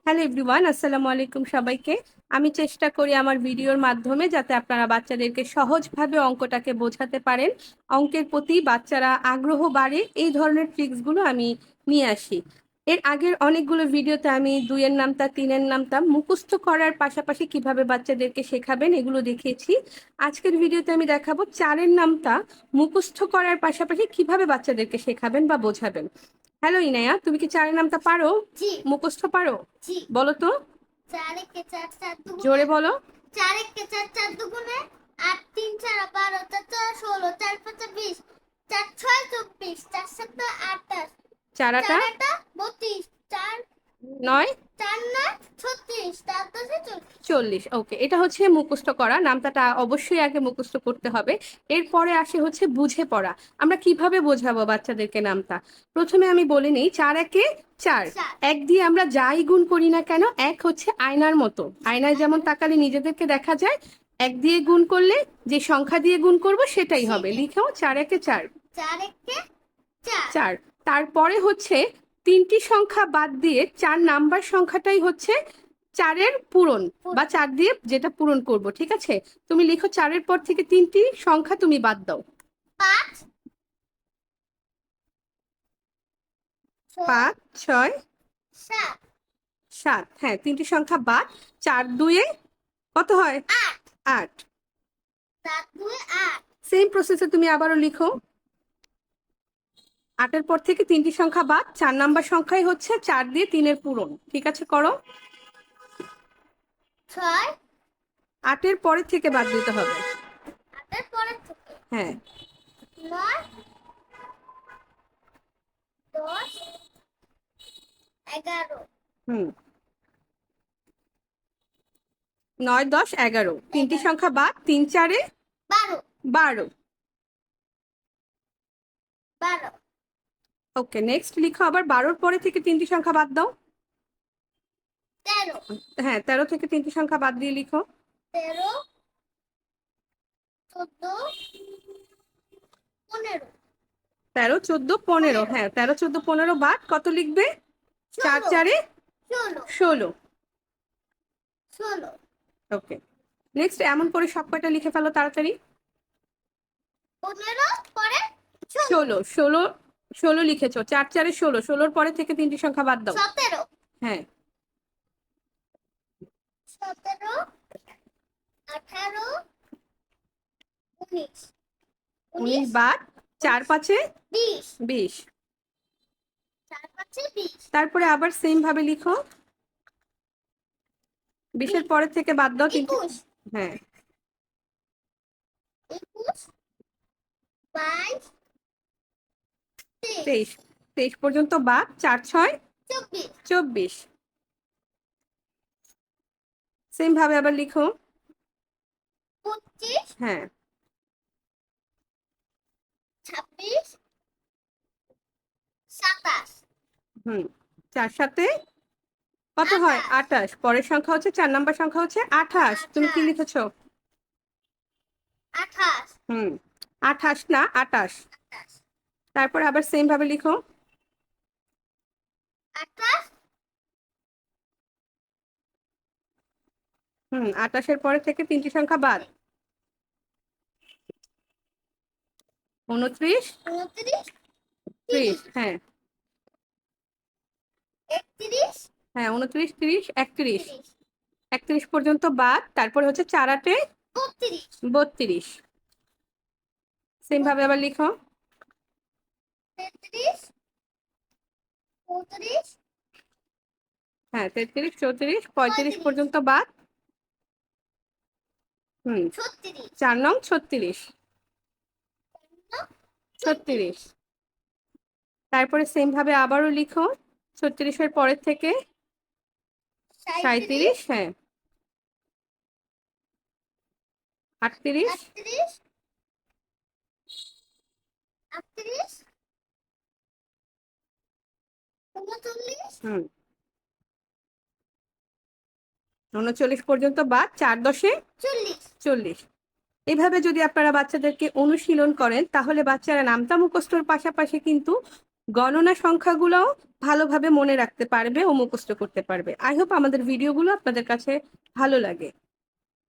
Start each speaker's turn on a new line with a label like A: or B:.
A: Hello everyone, আসসালামু আলাইকুম সবাইকে। আমি চেষ্টা করি আমার ভিডিওর মাধ্যমে যাতে আপনারা বাচ্চাদেরকে সহজভাবে অঙ্কটাকে বোঝাতে পারেন, অঙ্কের প্রতি বাচ্চারা আগ্রহ বাড়ে, এই ধরনের ট্রিক্সগুলো আমি নিয়ে আসি। এর আগের অনেকগুলো ভিডিওতে আমি দুইয়ের নামতা তিনের নামতা মুখস্থ করার পাশাপাশি কিভাবে বাচ্চাদেরকে শেখাবেন এগুলো দেখিয়েছি। আজকের ভিডিওতে আমি দেখাবো চারের নামতা মুখস্থ করার পাশাপাশি কিভাবে বাচ্চাদেরকে শেখাবেন বা বোঝাবেন। হ্যালো ইনায়া, তুমি কি চারের নামতা পারো?
B: জি।
A: মুখস্থ পারো?
B: জি।
A: বলো তো,
B: 4 একে 4 4 দুগুণে
A: জোরে বলো।
B: 4 একে 4 4 দুগুণে 8 3 4 12 4 4 16 4 5 20 4 6 24 4 7 28
A: চারাটা
B: 4 8 32 4
A: নয়
B: 4 9 36 4 10 40।
A: 40। ওকে, এটা হচ্ছে মুখস্থ করা। নামতাটা অবশ্যই আগে মুখস্থ করতে হবে। এরপরে আসে হচ্ছে বুঝে পড়া। আমরা কিভাবে বোঝাবো বাচ্চাদেরকে নামতা? প্রথমে আমি বলে নেই, 4 একে 4।
B: 4
A: এক দিয়ে আমরা যাই গুণ করি না কেন, এক হচ্ছে আয়নার মতো। আয়নায় যেমন তাকালে নিজেদেরকে দেখা যায়, এক দিয়ে গুণ করলে যে সংখ্যা দিয়ে গুণ করব সেটাই হবে। লিখো 4 একে 4।
B: 4 একে 4
A: 4। তারপরে হচ্ছে তিনটি সংখ্যা বাদ দিয়ে 4 নাম্বার সংখ্যাটাই হচ্ছে 4-এর পূরণ, বা 4 দিয়ে যেটা পূরণ করব। ঠিক আছে, তুমি লিখো 4-এর পর থেকে তিনটি সংখ্যা তুমি বাদ দাও।
B: 5 6
A: 5 6
B: 7
A: 7। হ্যাঁ, তিনটি সংখ্যা বাদ। 4 2-এ কত হয়?
B: 8
A: 8।
B: 7 2 8
A: সেম প্রসেসে তুমি আবারও লিখো, 8-এর পর থেকে তিনটি সংখ্যা বাদ, 4 নাম্বার সংখ্যাই হচ্ছে 4 দিয়ে 3-এর পূরণ। ঠিক আছে, করো।
B: 6
A: 8-এর পরের থেকে বাদ দিতে হবে।
B: 8 এর পরের থেকে
A: হ্যাঁ।
B: 9 10 11
A: হুম। 9 10 11, তিনটি সংখ্যা বাদ, 3 4-এ
B: 12
A: 12।
B: 12
A: ওকে, নেক্সট লিখো আবার 12-র পরে থেকে তিনটি সংখ্যা বাদ দাও।
B: 13
A: হ্যাঁ, 13 থেকে তিনটি সংখ্যা বাদ দিয়ে লিখো।
B: 13 14 15
A: 13 14 15। হ্যাঁ, 13 14 15 বাদ কত লিখবে? 4
B: 16
A: 4-এ
B: 16
A: 16।
B: 16
A: ওকে, নেক্সট এমন করে সব কয়টা লিখে ফেলো তাড়াতাড়ি।
B: 15 পরে
A: 16 16 16 লিখেছো, 4 4-এ 16, 16-র পরে থেকে তিনটি সংখ্যা বাদ দাও।
B: 17
A: হ্যাঁ।
B: 17 18 19
A: 19
B: 19
A: বাদ, 4 5-এ
B: 20
A: 20।
B: 4 5 20
A: তারপরে আবার সেম ভাবে লিখো, 20-এর পরে থেকে বাদ দাও তিনটি।
B: 21
A: হ্যাঁ।
B: 21 22
A: 23। 23 পর্যন্ত বাদ, 4 6
B: 24
A: 24। সেম ভাবে আবার লিখো।
B: 25
A: হ্যাঁ।
B: 26 27
A: হুম। 4 7-এ কত হয়? 28। পরের সংখ্যা হচ্ছে, 4 নাম্বার সংখ্যা হচ্ছে 28। তুমি কি
B: 28
A: লিখেছো?
B: 28
A: হুম। 28 না, 28।
B: 28
A: তারপর আবার সেম ভাবে লিখো।
B: 28
A: হুম, 28-এর পরে থেকে তিনটি সংখ্যা বাদ। 29
B: 29
A: 30।
B: 30
A: হ্যাঁ।
B: 31
A: হ্যাঁ, 29 30 31।
B: 30
A: 31 পর্যন্ত বাদ, তারপরে হচ্ছে 4 8-এ
B: 32
A: 32। সেম ভাবে আবার লিখো।
B: 33 34
A: হ্যাঁ, 33 34 35
B: 35
A: পর্যন্ত বাদ। হুম।
B: 36
A: 4 নং 36। 36। তারপরে সেম ভাবে আবারও লিখো, 36-এর পরের থেকে
B: 37
A: 37। হ্যাঁ। 38।
B: 38 38 39
A: হুম। 39 পর্যন্ত বাদ, 4 10-এ
B: 40
A: 40। এইভাবে যদি আপনারা বাচ্চাদেরকে অনুশীলন করেন, তাহলে বাচ্চারা নামতা মুখস্থর পাশাপাশি কিন্তু গণনা সংখ্যাগুলোও ভালোভাবে মনে রাখতে পারবে ও মুখস্থ করতে পারবে। আই হোপ আমাদের ভিডিওগুলো আপনাদের কাছে ভালো লাগে।